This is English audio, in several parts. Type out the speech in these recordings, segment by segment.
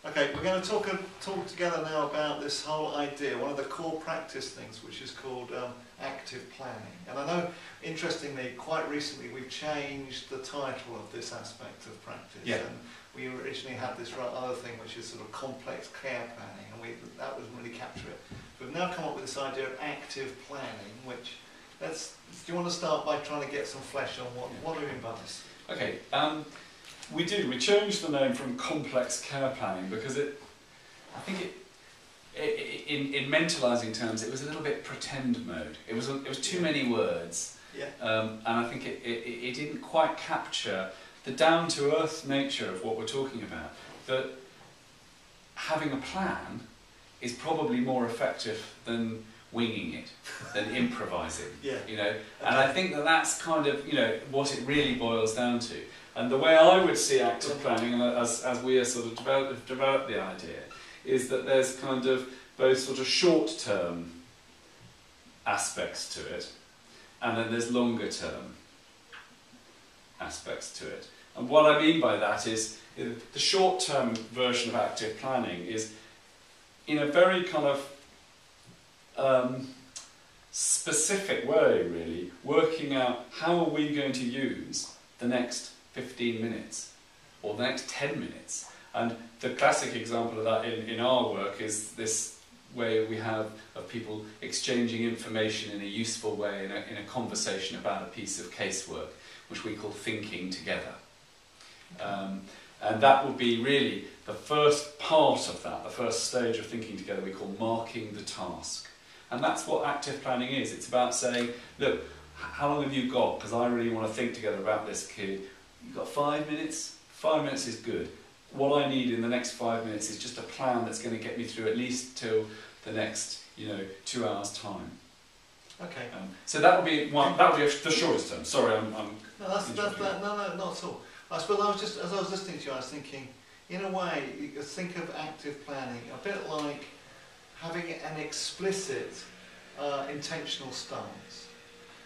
Okay, we're going to talk together now about this whole idea, one of the core practice things, which is called active planning. And I know, interestingly, quite recently we've changed the title of this aspect of practice. Yeah. And we originally had this other thing, which is sort of complex care planning, and that doesn't really capture it. We've now come up with this idea of active planning, which, do you want to start by trying to get some flesh on what do we mean by this? Okay. We changed the name from complex care planning because I think in mentalising terms, it was a little bit pretend mode. It was too many words, yeah. And I think it didn't quite capture the down-to-earth nature of what we're talking about. That having a plan is probably more effective than winging it, than improvising. Yeah. You know, and I think that's kind of what it really boils down to. And the way I would see active planning, and as we are sort of developed the idea, is that there's kind of both sort of short-term aspects to it, and then there's longer-term aspects to it. And what I mean by that is the short-term version of active planning is in a very kind of specific way, really, working out how are we going to use the next 15 minutes or the next 10 minutes. And the classic example of that in our work is this way we have of people exchanging information in a useful way in a conversation about a piece of casework, which we call thinking together. And that would be really the first part of that, the first stage of thinking together we call marking the task. And that's what active planning is. It's about saying, look, how long have you got? Because I really want to think together about this kid. You've got 5 minutes? 5 minutes is good. What I need in the next 5 minutes is just a plan that's going to get me through at least till the next, 2 hours' time. Okay. So that would be one. That would be the shortest term. Sorry, I'm. No, no, not at all. I suppose as I was listening to you, I was thinking, in a way, you could think of active planning a bit like having an explicit, intentional stance.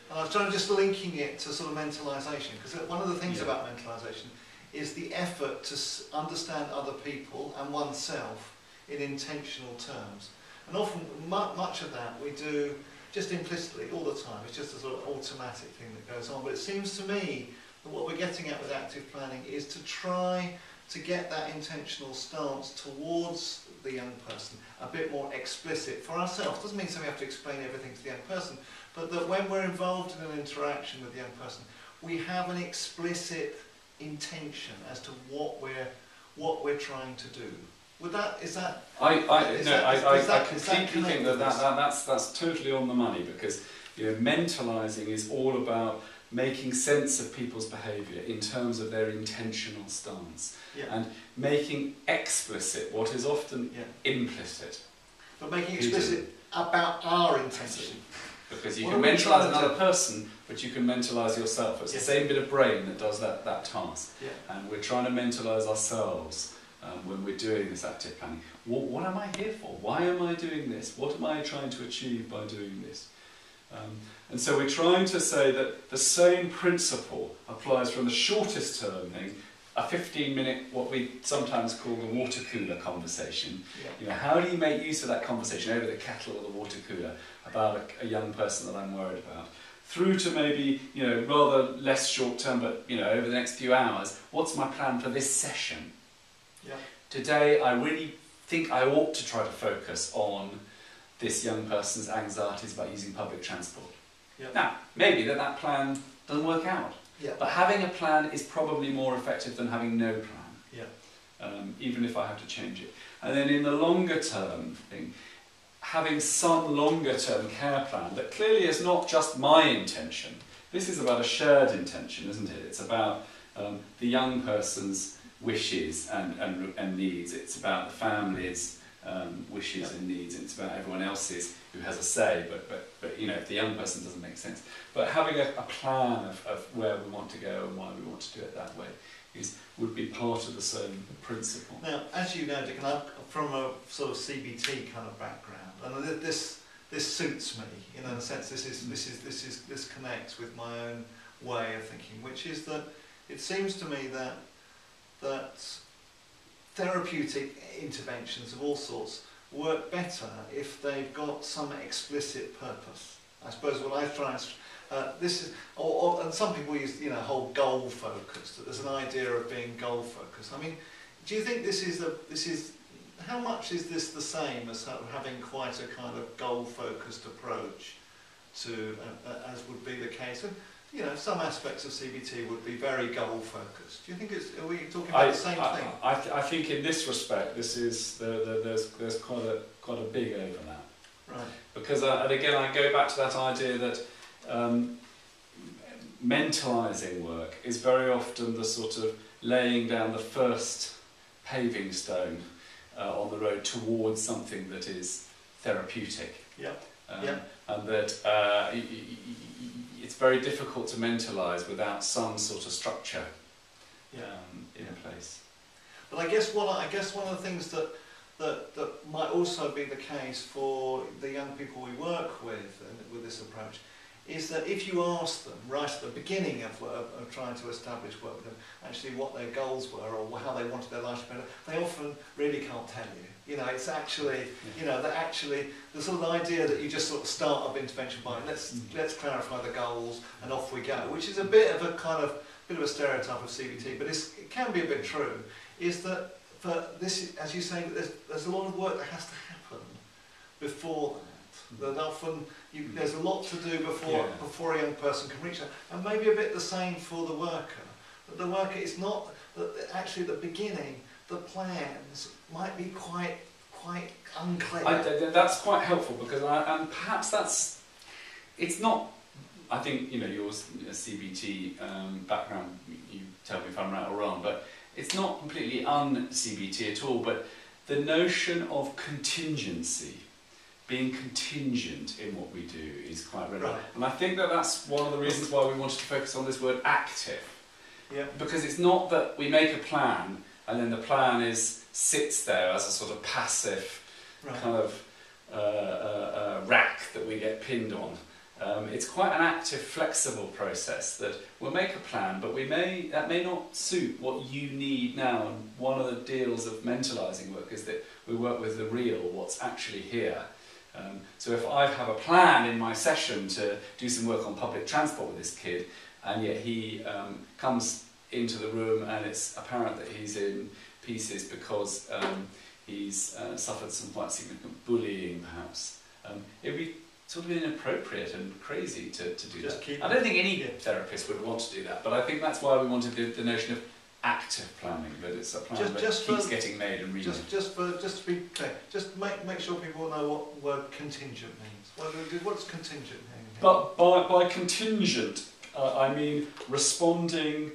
And I was trying to just linking it to sort of mentalisation, because one of the things about mentalisation is the effort to understand other people and oneself in intentional terms. And often, much of that we do just implicitly all the time. It's just a sort of automatic thing that goes on. But it seems to me that what we're getting at with active planning is to try to get that intentional stance towards the young person a bit more explicit for ourselves. Doesn't mean we have to explain everything to the young person, but that when we're involved in an interaction with the young person, we have an explicit intention as to what we're trying to do. I completely think that's totally on the money, because mentalising is all about making sense of people's behaviour in terms of their intentional stance, and making explicit what is often implicit. But making explicit about our intention. Because you can mentalise another person, but you can mentalise yourself. It's the same bit of brain that does that task. Yeah. And we're trying to mentalise ourselves when we're doing this active planning. What am I here for? Why am I doing this? What am I trying to achieve by doing this? And so we're trying to say that the same principle applies from the shortest term thing, a 15-minute, what we sometimes call the water cooler conversation. Yeah. How do you make use of that conversation over the kettle or the water cooler about a young person that I'm worried about, through to maybe, rather less short term, but, over the next few hours, what's my plan for this session? Yeah. Today, I really think I ought to try to focus on this young person's anxieties about using public transport. Yep. Now, maybe that plan doesn't work out, but having a plan is probably more effective than having no plan, even if I have to change it. And then in the longer term thing, having some longer term care plan that clearly is not just my intention. This is about a shared intention, isn't it? It's about the young person's wishes and needs. It's about the family's wishes and needs, and it's about everyone else's who has a say, but if the young person doesn't make sense. But having a plan of where we want to go and why we want to do it that way would be part of the same principle. Now, as you know, Dick, and I'm from a sort of CBT kind of background, and this suits me, in a sense. This connects with my own way of thinking, which is that it seems to me that therapeutic interventions of all sorts work better if they've got some explicit purpose. I suppose what I try and this is, and some people use, you know, whole goal focused. That there's an idea of being goal focused. I mean, do you think this is how much is this the same as having quite a kind of goal focused approach to as would be the case? You know, some aspects of CBT would be very goal focused. Do you think are we talking about the same thing? I think in this respect, this is there's quite a big overlap. Right. Because and again, I go back to that idea that mentalising work is very often the sort of laying down the first paving stone on the road towards something that is therapeutic. Yep. And that it's very difficult to mentalise without some sort of structure in place. But I guess one of the things that might also be the case for the young people we work with this approach is that if you ask them right at the beginning of trying to establish work with them actually what their goals were or how they wanted their life to be better, they often really can't tell you. You know, it's actually, you know, that actually the sort of idea that you just sort of start up intervention by let's clarify the goals and off we go, which is a bit of a stereotype of CBT, but it can be a bit true. Is that for this, as you say, there's a lot of work that has to happen before that. That often there's a lot to do before a young person can reach that, and maybe a bit the same for the worker. That the worker is not that actually at the beginning the plans might be quite unclear. That's quite helpful because and perhaps it's not. I think, you know, your CBT background. You tell me if I'm right or wrong, but it's not completely un-CBT at all. But the notion of contingency, being contingent in what we do, is quite relevant. Right. And I think that's one of the reasons why we wanted to focus on this word active. Yeah. Because it's not that we make a plan and then the plan sits there as a sort of passive kind of rack that we get pinned on. It's quite an active, flexible process that we'll make a plan, but that may not suit what you need now. And one of the deals of mentalising work is that we work with the real, what's actually here. So if I have a plan in my session to do some work on public transport with this kid, and yet he comes into the room and it's apparent that he's in pieces because he's suffered some quite significant bullying, perhaps, it would be sort of inappropriate and crazy to do that. I don't think any therapist would want to do that, but I think that's why we wanted the notion of active planning, that it's a plan that keeps getting made and remade. Just to be clear, just make sure people know what word contingent means. What does contingent mean? But by contingent, I mean responding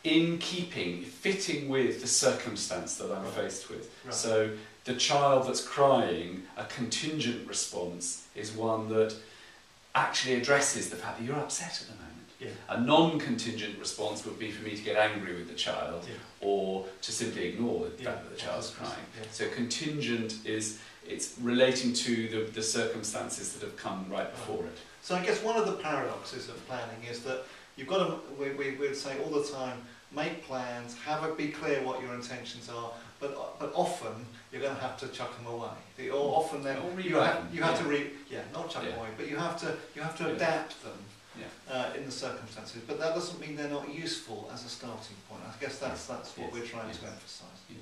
in keeping, fitting with the circumstance that I'm faced with. Right. So the child that's crying, a contingent response is one that actually addresses the fact that you're upset at the moment. Yeah. A non-contingent response would be for me to get angry with the child, or to simply ignore the fact that the child's crying. Yeah. So contingent it's relating to the circumstances that have come right before it. So I guess one of the paradoxes of planning is that you've got to, we'd say all the time, make plans, be clear what your intentions are, but often you're going to have to chuck them away. Often then you have to not chuck them away, but you have to adapt them in the circumstances. But that doesn't mean they're not useful as a starting point. I guess that's what we're trying to emphasise. Yes.